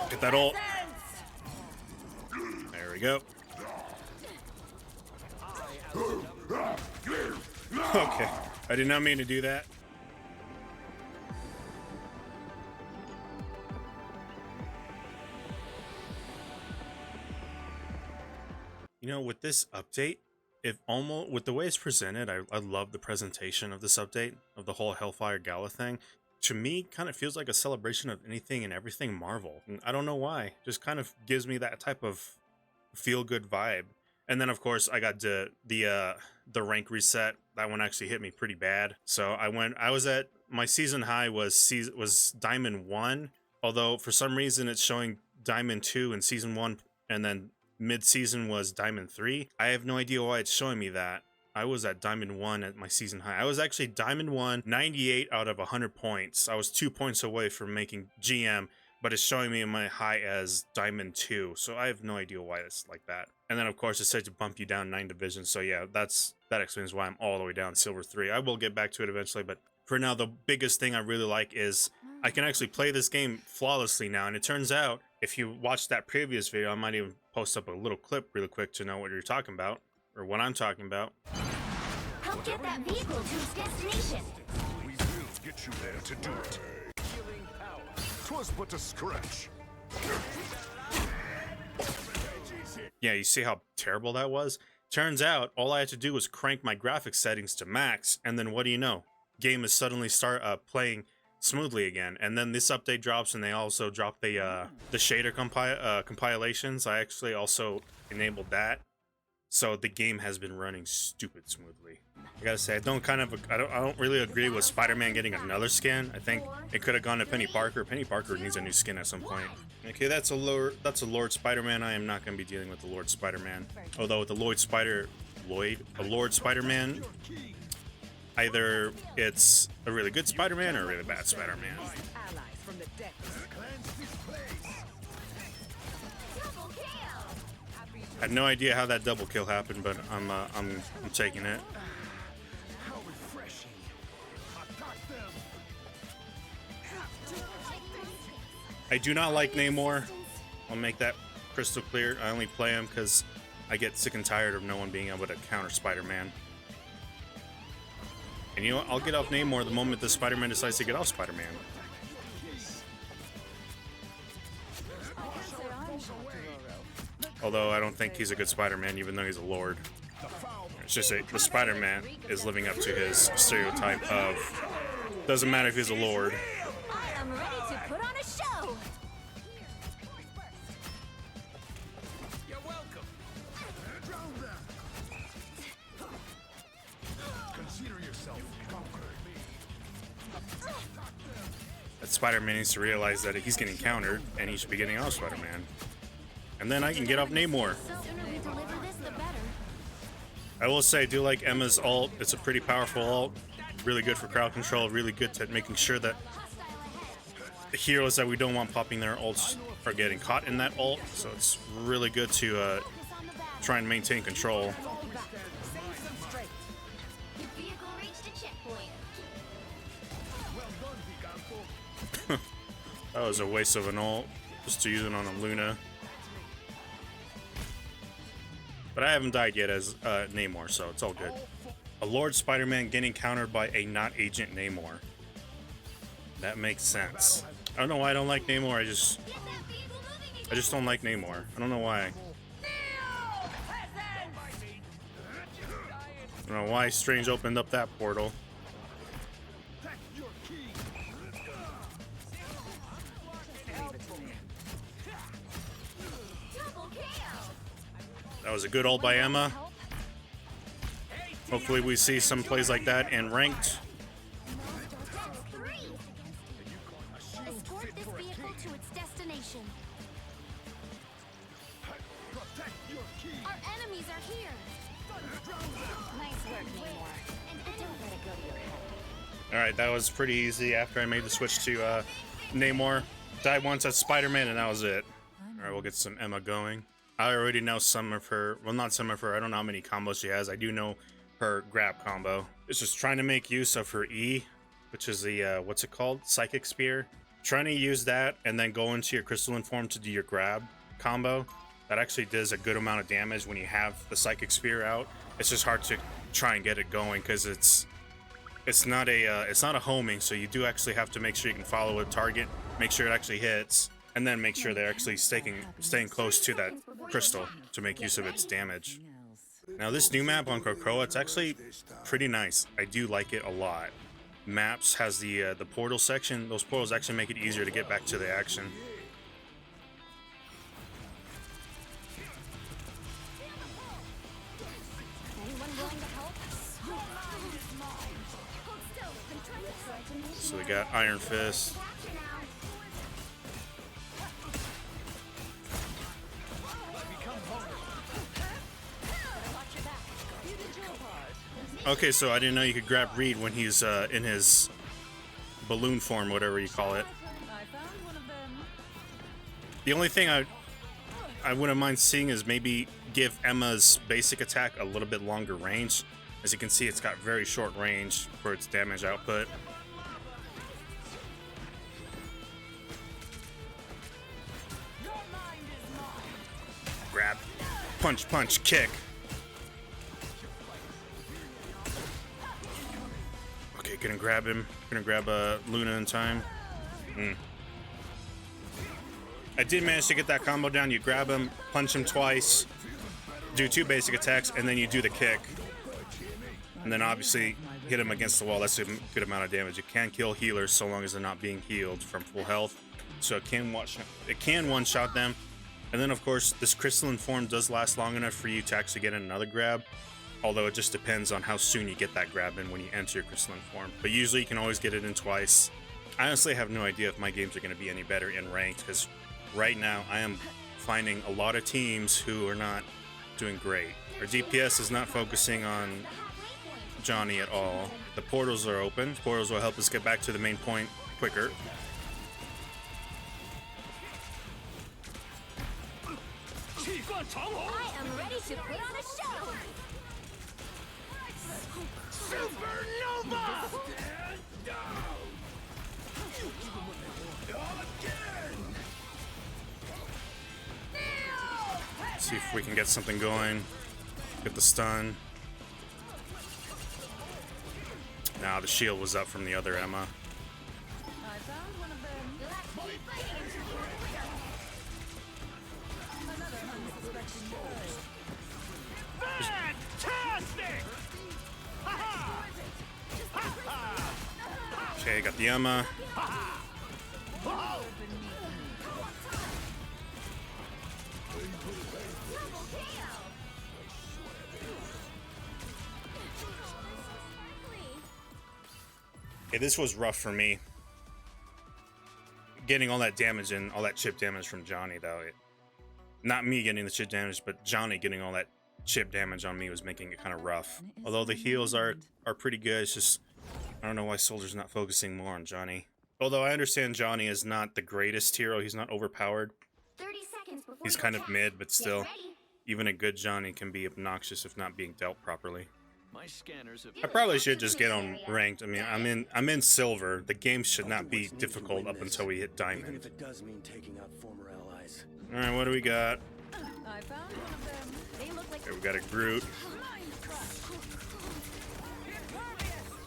Get that ult. There we go. Okay, I did not mean to do that. You know, with this update, if almost with the way it's presented, I love the presentation of this update of the whole Hellfire Gala thing. To me, kind of feels like a celebration of anything and everything Marvel. And I don't know why. Just kind of gives me that type of feel-good vibe. And then, of course, I got the rank reset. That one actually hit me pretty bad. So I was at my season high was Diamond 1. Although for some reason it's showing Diamond 2 in season 1, and then mid-season was Diamond 3. I have no idea why it's showing me that. I was at Diamond 1 at my season high. I was actually Diamond 1, 98 out of 100 points. I was 2 points away from making GM, but it's showing me in my high as Diamond 2. So I have no idea why it's like that. And then, of course, it said to bump you down 9 divisions. So yeah, that explains why I'm all the way down Silver 3. I will get back to it eventually, but for now, the biggest thing I really like is I can actually play this game flawlessly now. And it turns out, if you watch that previous video, I might even post up a little clip really quick to know what you're talking about, or what I'm talking about. Help get that vehicle to its destination. We will get you there to do it. 'Twas but a scratch. Yeah, you see how terrible that was? Turns out, all I had to do was crank my graphics settings to max, and then what do you know? Game is suddenly playing smoothly again. And then this update drops, and they also drop the shader compilations. I actually also enabled that, so the game has been running stupid smoothly. I gotta say, I don't really agree with Spider-Man getting another skin. I think it could have gone to Penny Parker. Penny Parker needs a new skin at some point. Okay, that's a Lord Spider-Man. I am not gonna be dealing with the Lord Spider-Man. Although with the Lord Spider-Man, either it's a really good Spider-Man or a really bad Spider-Man. I had no idea how that double kill happened, but I'm taking it. I do not like Namor. I'll make that crystal clear. I only play him because I get sick and tired of no one being able to counter Spider-Man. And you know what? I'll get off Namor the moment the Spider-Man decides to get off Spider-Man. Although I don't think he's a good Spider-Man, even though he's a Lord. It's just the Spider-Man is living up to his stereotype of doesn't matter if he's a Lord. I am ready to put on a show. You're welcome. Consider yourself conquered. That Spider-Man needs to realize that he's getting countered, and he should be getting off Spider-Man. And then I can get off Namor. The sooner we deliver this, the better. I will say, I do like Emma's ult. It's a pretty powerful ult. Really good for crowd control. Really good at making sure that the heroes that we don't want popping their ults are getting caught in that ult. So it's really good to try and maintain control. That was a waste of an ult, just to use it on a Luna. But I haven't died yet as Namor, so it's all good. A Lord Spider-Man getting countered by a not Agent Namor. That makes sense. I don't know why I don't like Namor. I just don't like Namor. I don't know why. I don't know why Strange opened up that portal. That was a good ult by Emma. Hopefully we see some plays like that in ranked. Escort this vehicle to its destination. Our enemies are here. Nice work, Namor. And don't let it go to your head. Alright, that was pretty easy after I made the switch to Namor. Died once at Spider-Man and that was it. Alright, we'll get some Emma going. I already know some of her, well not some of her, I don't know how many combos she has. I do know her grab combo. It's just trying to make use of her E, which is the, what's it called? Psychic Spear. trying to use that and then go into your crystalline form to do your grab combo. That actually does a good amount of damage when you have the psychic spear out. It's just hard to try and get it going because it's not a homing, so you do actually have to make sure you can follow a target, make sure it actually hits, and then make sure they're actually staying close to that crystal to make use of its damage. Now this new map on Krakoa, it's actually pretty nice. I do like it a lot. Maps has the portal section. Those portals actually make it easier to get back to the action. Anyone willing to help? So we got Iron Fist. Okay, so I didn't know you could grab Reed when he's in his balloon form, whatever you call it. The only thing I wouldn't mind seeing is maybe give Emma's basic attack a little bit longer range. As you can see, it's got very short range for its damage output. Grab, punch, punch, kick. Okay, gonna grab him. Gonna grab Luna in time. I did manage to get that combo down. You grab him, punch him twice, do 2 basic attacks, and then you do the kick. And then obviously hit him against the wall. That's a good amount of damage. It can kill healers so long as they're not being healed from full health. So it can one-shot them. And then of course this crystalline form does last long enough for you to actually get another grab. Although it just depends on how soon you get that grab in when you enter your crystalline form. But usually you can always get it in twice. I honestly have no idea if my games are going to be any better in ranked, because right now I am finding a lot of teams who are not doing great. Our DPS is not focusing on Johnny at all. The portals are open. Portals will help us get back to the main point quicker. I am ready to put on a show! Supernova! See if we can get something going. Get the stun. Nah, the shield was up from the other Emma. Fantastic! Okay, got the Emma. Okay, this was rough for me. Getting all that damage and all that chip damage from Johnny, though. Not me getting the chip damage, but Johnny getting all that chip damage on me was making it kind of rough. Although the heals are pretty good, it's just I don't know why Soldier's not focusing more on Johnny. Although I understand Johnny is not the greatest hero, he's not overpowered. 30 seconds before He's you kind of attack. mid, but still, Get ready. even a good Johnny can be obnoxious if not being dealt properly. My scanners have I probably should just get on ranked. I mean, I'm in silver. The game should not be difficult up until we hit Even diamond. if it does mean taking out former allies. All right, what do we got? I found one of them. They look like Okay, we got a Groot.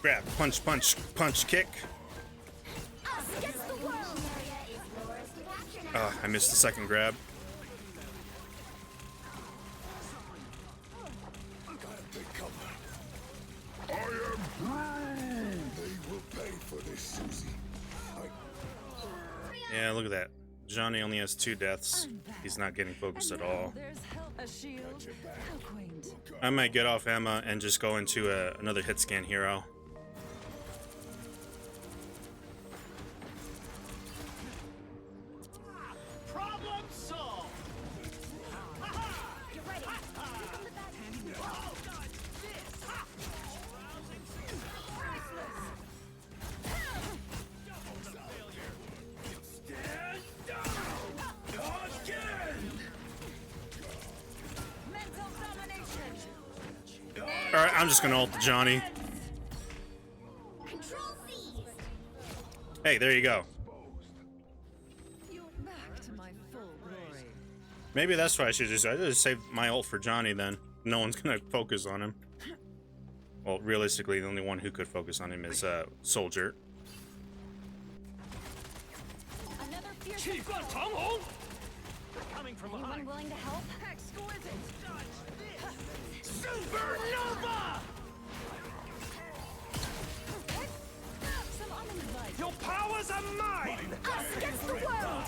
Grab, punch, punch, punch, kick. us against the world. I missed the second grab. I am Groot. They will pay for this, Susie. Yeah, look at that. Johnny only has 2 deaths. He's not getting focused at all. There's a shield. How quaint. I might get off Emma and just go into another hit scan hero. Problem solved. Get ready. Mental domination. All right, I'm just gonna ult the Johnny. Control seized. Hey, there you go. my full glory. Maybe that's why I just saved my ult for Johnny then. No one's gonna focus on him. Well, realistically, the only one who could focus on him is Soldier. Another fierce assault. Coming from Anyone behind. willing to help? Exquisite. Supernova! Some almond light. Your powers are mine! Us against the world!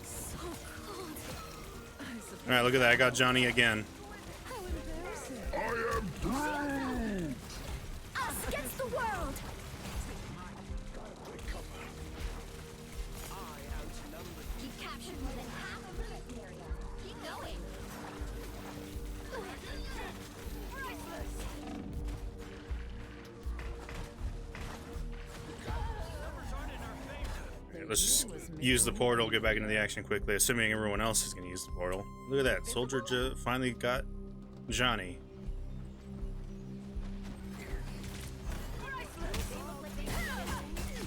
So cold. All right, look at that. I got Johnny again. How embarrassing. Us against the world! You've captured more than half of the area. Keep going. Okay, let's just use the portal, get back into the action quickly, assuming everyone else is going to use the portal. Look at that. Soldier finally got Johnny.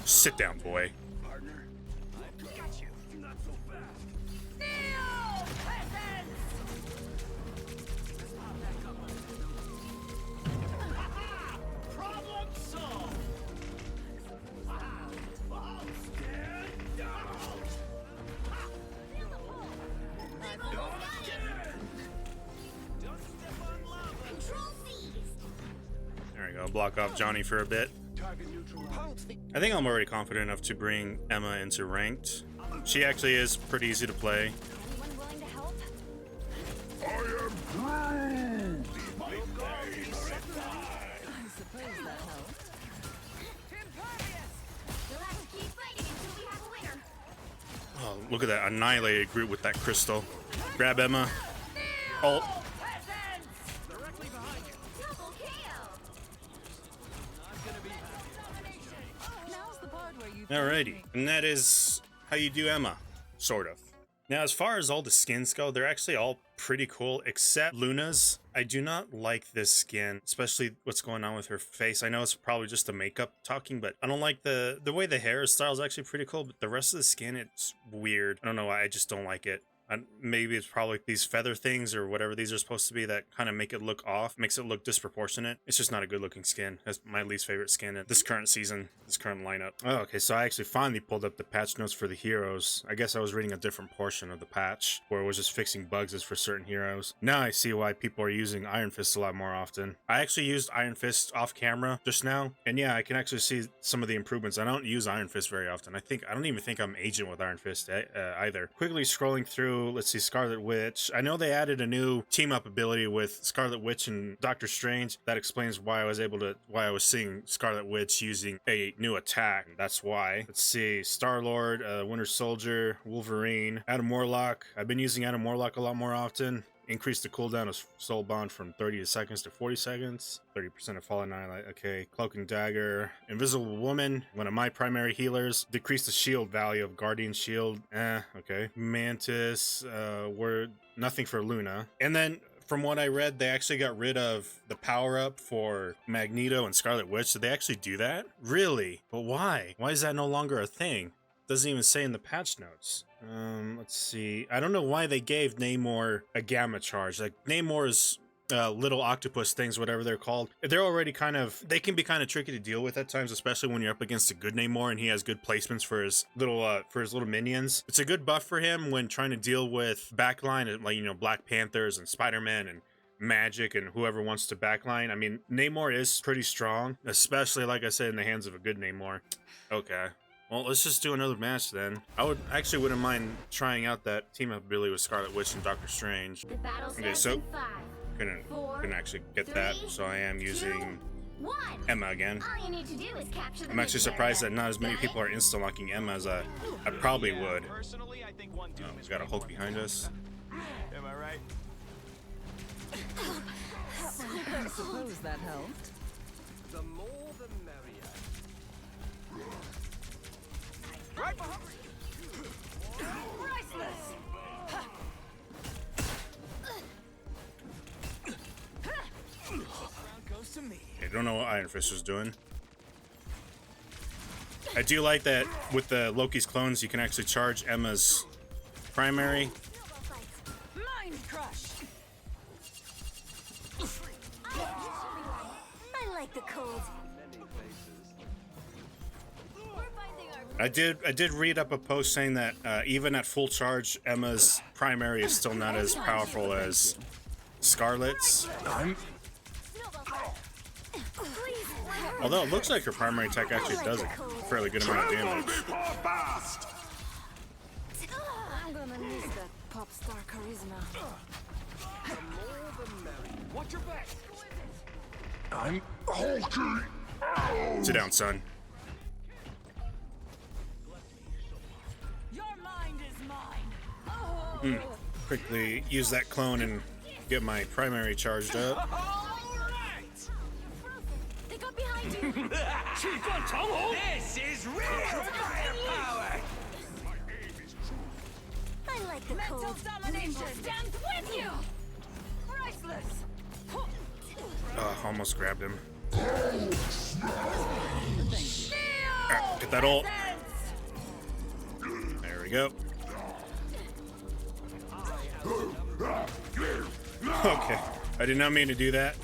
Sit down, boy. Problem solved! Control seized. There we go. Block off Johnny for a bit. Target neutralized. I think I'm already confident enough to bring Emma into ranked. She actually is pretty easy to play. Anyone willing to help? I suppose that helped. You'll have to keep fighting until we have a winner. Oh, look at that. Annihilated Groot with that crystal. Grab Emma. Ult. Double kill! Now's the part where you Alrighty. And that is how you do Emma. Sort of. Now, as far as all the skins go, they're actually all pretty cool, except Luna's. I do not like this skin, especially what's going on with her face. I know it's probably just the makeup talking, but I don't like the way the hairstyle is actually pretty cool, but the rest of the skin, it's weird. I don't know why, I just don't like it. Maybe it's probably these feather things or whatever these are supposed to be that kind of make it look off, makes it look disproportionate. It's just not a good looking skin. That's my least favorite skin in this current season, this current lineup. Oh, okay, so I actually finally pulled up the patch notes for the heroes. I guess I was reading a different portion of the patch where it was just fixing bugs for certain heroes. Now I see why people are using Iron Fist a lot more often. I actually used Iron Fist off camera just now, and yeah, I can actually see some of the improvements. I don't use Iron Fist very often. I don't even think I'm agent with Iron Fist either. Quickly scrolling through, let's see, Scarlet Witch. I know they added a new team up ability with Scarlet Witch and Doctor Strange. That explains why I was seeing Scarlet Witch using a new attack. That's why. Let's see, Star-Lord, Winter Soldier, Wolverine, Adam Warlock. I've been using Adam Warlock a lot more often. Increase the cooldown of Soul Bond from 30 seconds to 40 seconds. 30% of Fallen Eye. Okay. Cloak and Dagger. Invisible Woman. One of my primary healers. Decrease the shield value of Guardian Shield. Okay. Mantis. Nothing for Luna. And then, from what I read, they actually got rid of the power-up for Magneto and Scarlet Witch. Did they actually do that? Really? But why? Why is that no longer a thing? Doesn't even say in the patch notes. Let's see. I don't know why they gave Namor a gamma charge. Like, Namor's little octopus things, whatever they're called, they're already they can be kind of tricky to deal with at times, especially when you're up against a good Namor and he has good placements for his little minions. It's a good buff for him when trying to deal with backline, like, Black Panthers and Spider-Man and Magic and whoever wants to backline. I mean, Namor is pretty strong, especially, like I said, in the hands of a good Namor. Okay. Well, let's just do another match then. I wouldn't mind trying out that team up ability with Scarlet Witch and Doctor Strange. The battle Okay, starts so in 5, couldn't actually get that, so I am using 2, 1. Emma again. All you need to do is capture the I'm actually mission surprised that area. not as many people are insta locking Emma as I probably would. Personally, I think one doom We've got a Hulk behind us. Am I right? I suppose that helped. The more the merrier. Right behind. Priceless. Round goes to me. I don't know what Iron Fist was doing. I do like that with the Loki's clones, you can actually charge Emma's primary. Mind crush. I like the cold. I did read up a post saying that even at full charge, Emma's primary is still not as powerful as Scarlet's. Although it looks like her primary attack actually does a fairly good amount of damage. I'm gonna miss that pop star charisma. Watch your back. I'm hulking. Sit down, son. Your mind is mine. Quickly use that clone and get my primary charged up. They got behind you. This is real firepower! I like the Mental cold. domination stands with you. Priceless. Almost grabbed him. Get that ult. There we go. Okay. I did not mean to do that.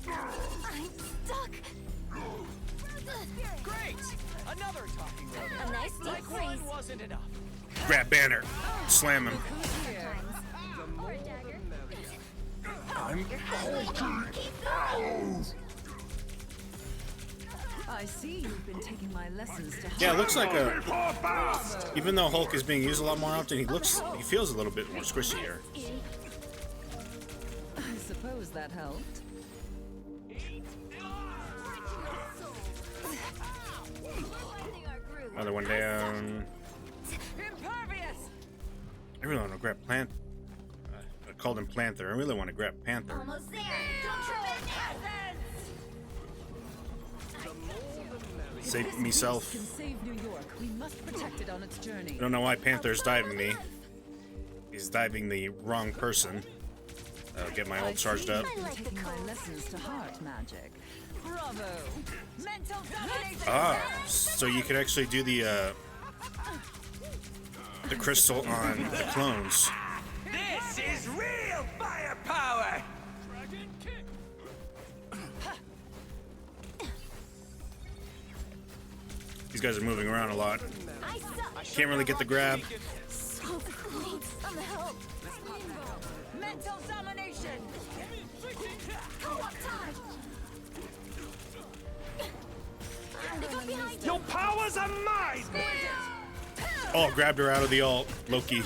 I'm stuck. Great! Another talking robot. A nice deep Like freeze. one wasn't enough. Grab banner. Slam him. Or a dagger. I'm hulking. I see you've been taking my lessons to heart. Yeah, it looks like even though Hulk is being used a lot more often, he feels a little bit more squishy here. I suppose that helped. Another one down. Impervious. I really want to grab Plant. I called him Planther. I really want to grab Panther. Almost there. Don't trip it. Save myself. Can save New York. We must protect it on its journey. I don't know why Panther's diving me. He's diving the wrong person. Get my ult charged up. You've been taking my lessons to heart, Magic. Bravo. Mental domination. Ah, so you could actually do the crystal on the clones. This is real firepower! These guys are moving around a lot. I suck. Can't really get the grab. So cold. I'm help. Mental domination. Co-op time. They got behind you. Your powers are mine! Oh, grabbed her out of the ult. Loki.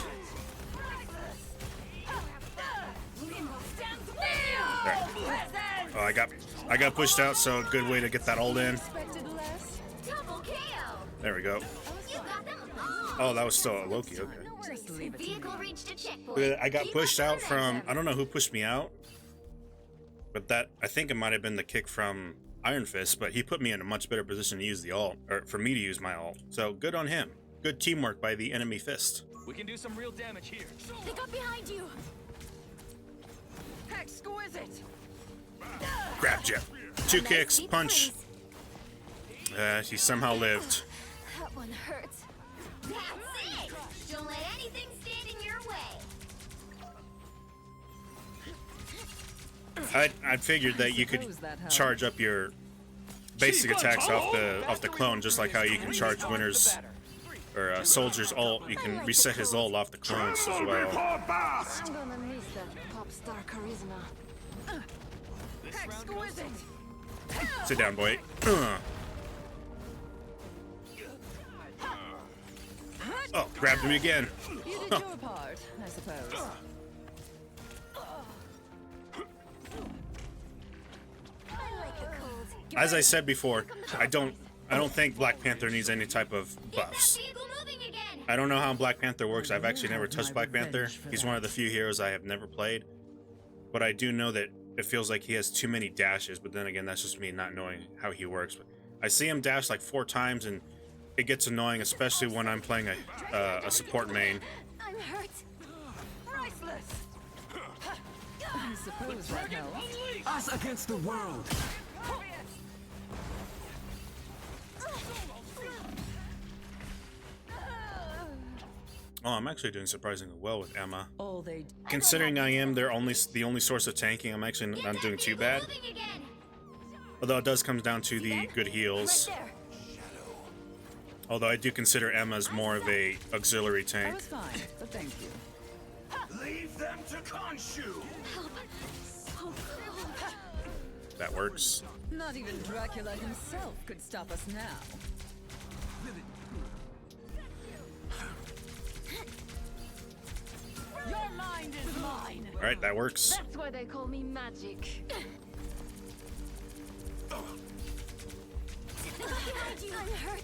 Oh, I got pushed out, so good way to get that ult in. Expected less. Double KO. There we go. You got them all. Oh, that was still a Loki. Okay. Just leave it to me. Vehicle reached a checkpoint. Look at that, I got Keep pushed up the out from. momentum. I don't know who pushed me out, but that I think it might have been the kick from Iron Fist. But he put me in a much better position to use the ult, or for me to use my ult. So good on him. Good teamwork by the enemy fist. We can do some real damage here. They got behind you. Exquisite. Grabbed you. Two Nice kicks, deep punch. freeze. He somehow lived. That one hurts. That's it. Don't let anything stand in your way. I figured that you could charge up your basic attacks off the clone, just like how you can charge Winter's or Soldier's ult. You can reset his ult off the clones as well. I'm gonna miss that pop star charisma. Exquisite. Sit down, boy. Oh, grabbed me again. You did your part, I suppose. I like the cold. As I said before, I don't think Black Panther needs any type of buffs. Vehicle moving again. I don't know how Black Panther works. I've actually never touched Black Panther. He's one of the few heroes I have never played. But I do know that it feels like he has too many dashes, but then again, that's just me not knowing how he works. But I see him dash like 4 times, and it gets annoying, especially when I'm playing a support main. I'm hurt. Priceless. I suppose that helped. Us against the world. Oh, I'm actually doing surprisingly well with Emma. All they Considering I am the only source of tanking, I'm actually not doing too bad. Moving again. Although it does come down to the good heals. Right there. Although I do consider Emma as more of a auxiliary I tank. was fine, but thank you. Leave them to Khonshu. So cold. That works. Not even Dracula himself could stop us now. Your mind is mine. All right, that works. That's why they call me magic. I'm hurt.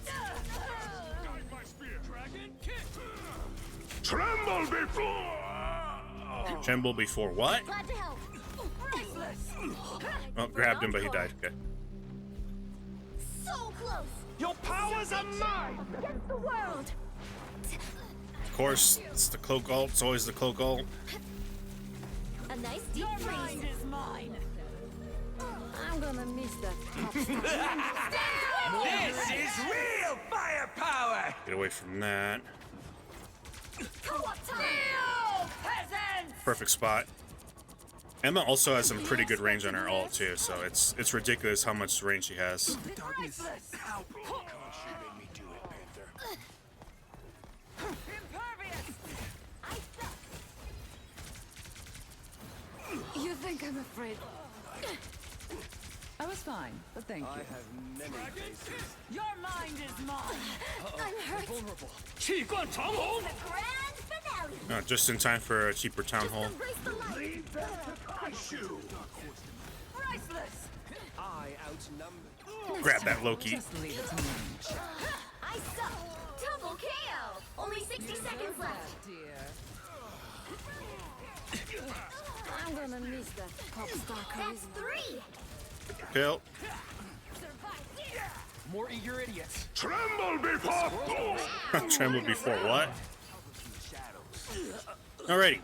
Tremble before. Tremble before what? Glad to help. Oh, grabbed him, but he died. Okay. So close. Your powers are mine! Against the world. Of course, it's the cloak ult. It's always the cloak ult. A nice deep freeze. is mine. I'm gonna miss that. This is real firepower! Get away from that. Co-op time. Peasants! Perfect spot. Emma also has some pretty good range on her ult too, so it's ridiculous how much range she has. Priceless! Khonshu made me do it, Panther. Impervious! You think I'm afraid? I was fine, but thank you. have many faces. Your mind is mine. I'm hurt. Vulnerable. 气贯长虹! The grand finale. Just in time for a cheaper town hall. Embrace the light. Leave them to Khonshu. Priceless! I outnumber. Grab that Loki. Just leave it to me. I suck. Double KO. Only 60 seconds left. Dear. I'm gonna miss that pop star charisma. That's 3. Kill. More eager idiots. Tremble before Thor. Tremble before what? Alrighty.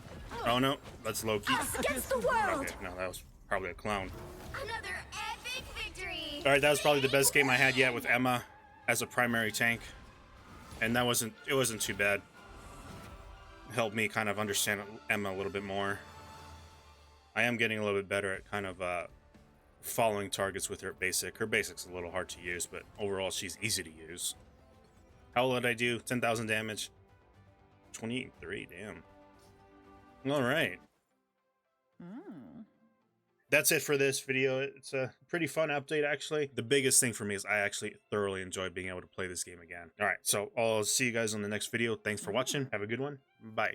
Oh no, that's Loki. Us against the world. Okay, no, that was probably a clown. Another epic victory. Alright, that was probably the best game I had yet with Emma as a primary tank. And it wasn't too bad. Helped me kind of understand Emma a little bit more. I am getting a little bit better at kind of following targets with her basic. Her basic's a little hard to use, but overall she's easy to use. How did I do? 10,000 damage. 23, damn. Alright. That's it for this video. It's a pretty fun update, actually. The biggest thing for me is I actually thoroughly enjoy being able to play this game again. Alright, so I'll see you guys on the next video. Thanks for watching. Have a good one. Bye.